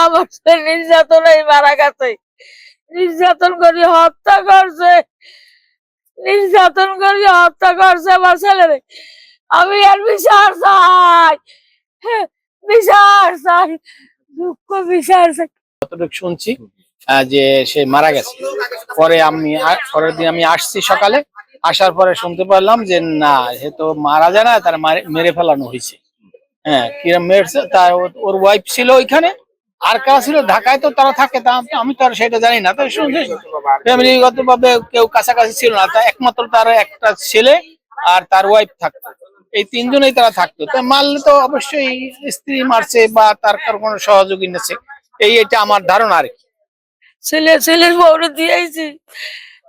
আমার নির্যাতনেই মারা গেছে, নির্যাতন করে হত্যা করছে, নির্যাতন করে হত্যা করছে আমার ছেলেরে। আমি আর বিচার চাই, বিচার চাই, দুঃখ বিচার চাই। যতটুকু শুনছি যে সে মারা গেছে। পরে আমি পরের দিন আমি আসছি সকালে, আসার পরে শুনতে পারলাম যে না, সে তো মারা যায় না, তার মেরে ফেলানো হয়েছে। হ্যাঁ, কিরম মেরেছে, তার ওর ওয়াইফ ছিল ওইখানে, আর কারা ছিল ঢাকায়, তো তারা থাকে, তা আমি তো আর সেটা জানি না। তো শুনছি ফ্যামিলিগত ভাবে কেউ কাছাকাছি ছিল না, তা একমাত্র তার একটা ছেলে আর তার ওয়াইফ থাকতো, এই তিনজনেই তারা থাকতো। তো মারলে তো অবশ্যই স্ত্রী মারছে বা তার কোনো সহযোগী নেছে, এটা আমার ধারণা আর কি। ছেলের বউরে দিয়েছি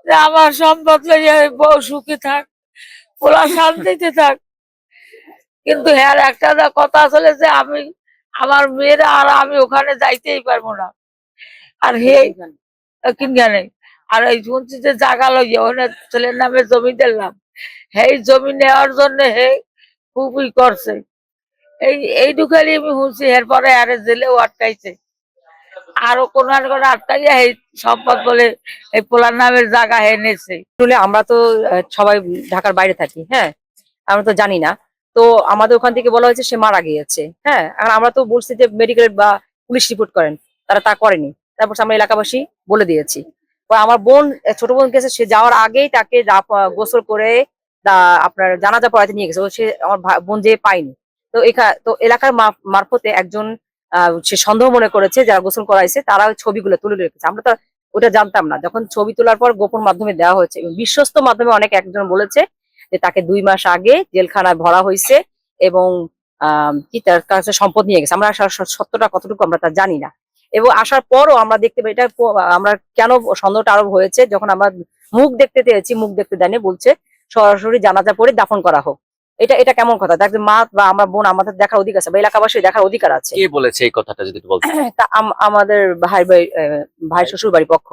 যে আমার সম্পদ লইয়া বউ সুখে থাক, ওরা শান্তিতে থাক। কিন্তু হ্যাঁ একটা কথা চলে যে আমি আমার মেয়েরা আর আমি ওখানে যাইতেই পারবো না। আর হে কিনখানে আর এই শুনছি যে জায়গা লইয়া ওখানে ছেলের নামে জমি দিলাম, এই জমি নেওয়ার জন্য হে খুবই করছে। এইটুখানি আমি শুনছি। এরপরে আরে জেলেও আটকাইছে, আরো কোন আটকাইয়া এই সম্পদ বলে এই পোলার নামের জায়গা এনেছে। আসলে আমরা তো সবাই ঢাকার বাইরে থাকি, হ্যাঁ, আমরা তো জানি না। তো আমাদের ওখান থেকে বলা হয়েছে সে মারা গিয়েছে। হ্যাঁ, আর আমরা তো বলছি যে মেডিকেল বা পুলিশ রিপোর্ট করেন, তারা তা করেনি। তারপর আমরা এলাকাবাসী বলে দিয়েছি। আমার বোন, ছোট বোন গেছে, সে যাওয়ার আগেই তাকে গোসল করে আপনার জানাজা পড়াতে নিয়ে গেছে। সে আমার বোন যে পাইনি। তো এলাকার মারফতে একজন সে সন্দেহ মনে করেছে, যারা গোসল করাইছে তারা ওই ছবিগুলো তুলে রেখেছে। আমরা তো ওটা জানতাম না। যখন ছবি তোলার পর গোপন মাধ্যমে দেওয়া হয়েছে, বিশ্বস্ত মাধ্যমে অনেক একজন বলেছে যে তাকে 2 মাস আগে জেলখানায় ভরা হয়েছে এবং কি তার কাছে সম্পদ নিয়ে গেছে। আমরা সত্যটা কতটুকু আমরা তা জানি না। এবং আসার পরও আমরা দেখতে পাই এটা আমরা কেন সন্দেহটা আরো হয়েছে, যখন আমরা মুখ দেখতে চেয়েছি, মুখ দেখতে দেয়নি, বলছে সরাসরি জানাজা পড়ে দাফন করা হোক। এটা কেমন কথা? দেখ, মা বা আমরা বোন, আমাদের দেখার অধিকার আছে বা এলাকাবাসীর দেখার অধিকার আছে। কে বলেছে এই কথাটা যদি একটু বলতেন? তা আমাদের ভাই শ্বশুর বাড়ি পক্ষ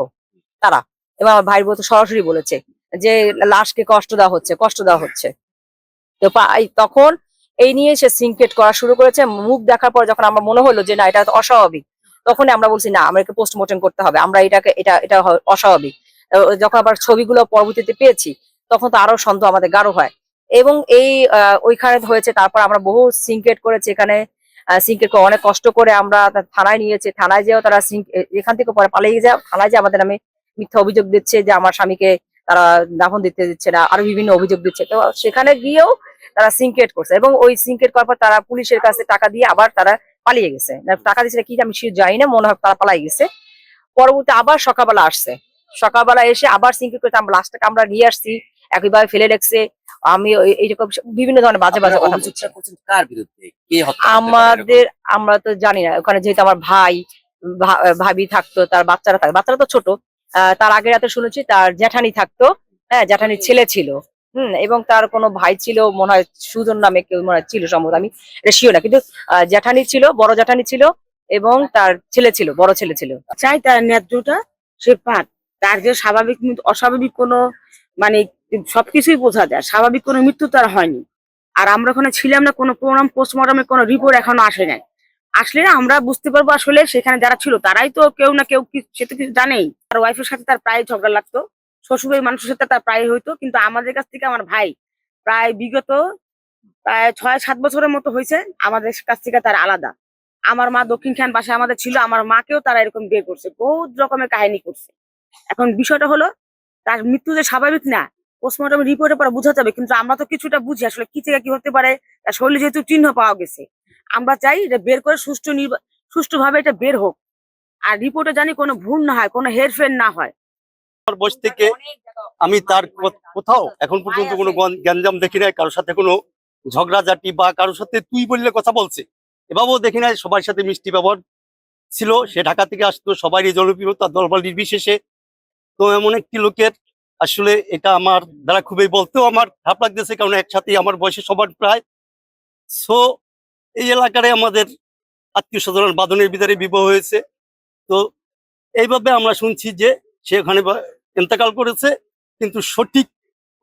তারা, এবং আমার ভাইয়ের বউ তো সরাসরি বলেছে যে লাশকে কষ্ট দেওয়া হচ্ছে, কষ্ট দেওয়া হচ্ছে। তো তখন এই নিয়ে সে সিনক্রেট করা শুরু করেছে। মুখ দেখার পর যখন আমার মনে হলো যে না, এটা অস্বাভাবিক, তখনই আমরা বলছি না, আমাকে পোস্টমর্টেম করতে হবে, আমরা এটা অস্বাভাবিক। যখন আবার ছবিগুলো পরবর্তীতে পেয়েছি, তখন তো আরো সন্দেহ আমাদের গাঢ় হয়। এবং ওইখানে হয়েছে। তারপর আমরা বহু সিনক্রেট করেছি এখানে। সিনক্রেট করে অনেক কষ্ট করে আমরা থানায় নিয়েছি। থানায় যেও তারা এখান থেকে পরে পালিয়ে যায়। থানায় যে আমাদের নামে মিথ্যা অভিযোগ দিচ্ছে যে আমার স্বামীকে তারা দাফন দিতে দিচ্ছে না, আরো বিভিন্ন অভিযোগ দিচ্ছে। তো সেখানে গিয়েও তারা সিনক্রেট করছে, এবং ওই সিনক্রেট করার পর তারা পুলিশের কাছে টাকা দিয়ে আবার তারা পালিয়ে গেছে। টাকা দিচ্ছে কি আমি জানি না, মনে হয় তারা পালাই গেছে। পরবর্তী আবার সকালবেলা আসছে, সকালবেলা এসে আবার সিনক্রেট করতে আমরা লাস্টটাকে আমরা নিয়ে আসছি, একইভাবে ফেলে রেখেছে। আমি এইরকম বিভিন্ন ধরনের বাজে বাজে কথা বলছি। কার বিরুদ্ধে, কে হত্যা আমরা তো জানি না। ওখানে যেহেতু আমার ভাই ভাবি থাকতো, তার বাচ্চারা থাকতো, বাচ্চারা তো ছোট। তার আগের রাতে শুনেছি তার জ্যাঠানি থাকতো, হ্যাঁ, জ্যাঠানির ছেলে ছিল। এবং তার কোনো ভাই ছিল মনে হয়, সুজন নামে কেউ মনে হয় ছিল সম্ভবত, আমি এটা শিওর না। কিন্তু জ্যাঠানি ছিল, বড় জ্যাঠানি ছিল, এবং তার ছেলে ছিল, বড় ছেলে ছিল। চাই তার ন্যায্যটা সে পাক। তার যে স্বাভাবিক অস্বাভাবিক কোনো মানে সবকিছুই বোঝা যায়, স্বাভাবিক কোনো মৃত্যু তার হয়নি। আর আমরা ওখানে ছিলাম না, কোনো পোস্টমর্টমের কোনো রিপোর্ট এখনো আসে নাই। আসলে না আমরা বুঝতে পারবো আসলে সেখানে যারা ছিল তারাই তো কেউ না কেউ সে তো কিছু জানেই। আর ওয়াইফের সাথে তার প্রায় ঝগড়া লাগতো, শ্বশুরের মানুষের সাথে তার প্রায় হইতো। কিন্তু আমাদের কাছ থেকে আমার ভাই প্রায় বিগত প্রায় 6-7 বছরের মতো হয়েছে আমাদের কাছ থেকে তার আলাদা। আমার মা দক্ষিণ খান বাসায় আমাদের ছিল, আমার মাকেও তারা এরকম বিয়ে করছে, বহুত রকমের কাহিনী করছে। এখন বিষয়টা হলো তার মৃত্যু যে স্বাভাবিক না, পোস্টমর্টম রিপোর্টের পরে বোঝা যাবে। কিন্তু আমরা তো কিছুটা বুঝি আসলে কি থেকে কি হতে পারে। তার শরীরে যেহেতু চিহ্ন পাওয়া গেছে, আমরা চাই এটা বের করে সুষ্ঠুভাবে এটা বের হোক। আর রিপোর্টে জানি কোনো ভুল না হয়, কোনো হেরফের না হয়। বয়স থেকে আমি তার কোথাও এখন পর্যন্ত কোনো গ্যাঞ্জাম দেখি নাই, কারোর সাথে কোনো ঝগড়াঝাটি বা কারোর সাথে তুই বললে কথা বলছে এভাবেও দেখি নাই। সবার সাথে মিষ্টি ব্যবহার ছিল। সে ঢাকা থেকে আসতো, সবারই জনপ্রিয়, তার দলবল নির্বিশেষে। তো এমন একটি লোকের আসলে এটা আমার দ্বারা খুবই বলতেও আমার খারাপ লাগতেছে, কারণ একসাথে আমার বয়সে সবার প্রায়। সো এই এলাকারে আমাদের আত্মীয় স্বজনের বাঁধনের ভিতরে বিবাহ হয়েছে। তো এইভাবে আমরা শুনছি যে সে ওখানে ইন্তেকাল করেছে, কিন্তু সঠিক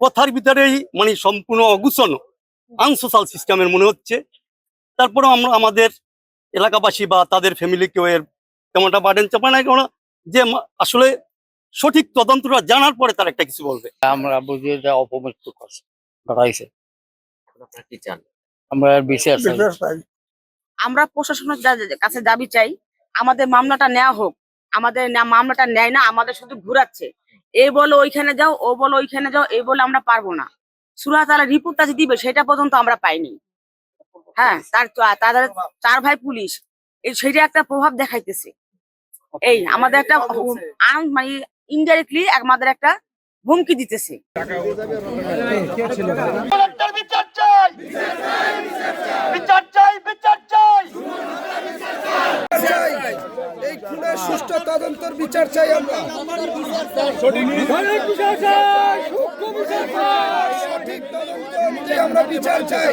কথার ভিতরেই মানে সম্পূর্ণ অগুছানো আনসোশাল সিস্টেমের মনে হচ্ছে। তারপরে আমরা আমাদের এলাকাবাসী বা তাদের ফ্যামিলিকেও এর তেমনটা বার্ডেন চাপা নাই, কারণ যে আসলে সঠিক তদন্তটা জানার পরে তার একটা কিছু বলবে। আমরা বুঝি যে অপমৃত্যু ঘটাইছে, আপনারা কি চান? আমরা বিচার চাই। আমরা প্রশাসনের কাছে দাবি চাই, আমাদের মামলাটা নেওয়া হোক। আমাদের মামলাটা নেয় না, আমাদের শুধু ঘুরাচ্ছে। এই বলো ওইখানে যাও, ও বলো ওইখানে যাও, এই বলে আমরা পারবো না। সুরাত আলা রিপোর্টটা যে দিবে সেটা পর্যন্ত আমরা পাইনি। হ্যাঁ, তাদের 4 ভাই পুলিশ, সেটা একটা প্রভাব দেখাইতেছে। এই আমাদের একটা মানে ইনডাইরেক্টলি আমাদের একটা হুমকি দিতেছে। এই খুনের সুষ্ঠু তদন্তের বিচার চাই আমরা। সঠিক তদন্ত অনুযায়ী আমরা বিচার চাই।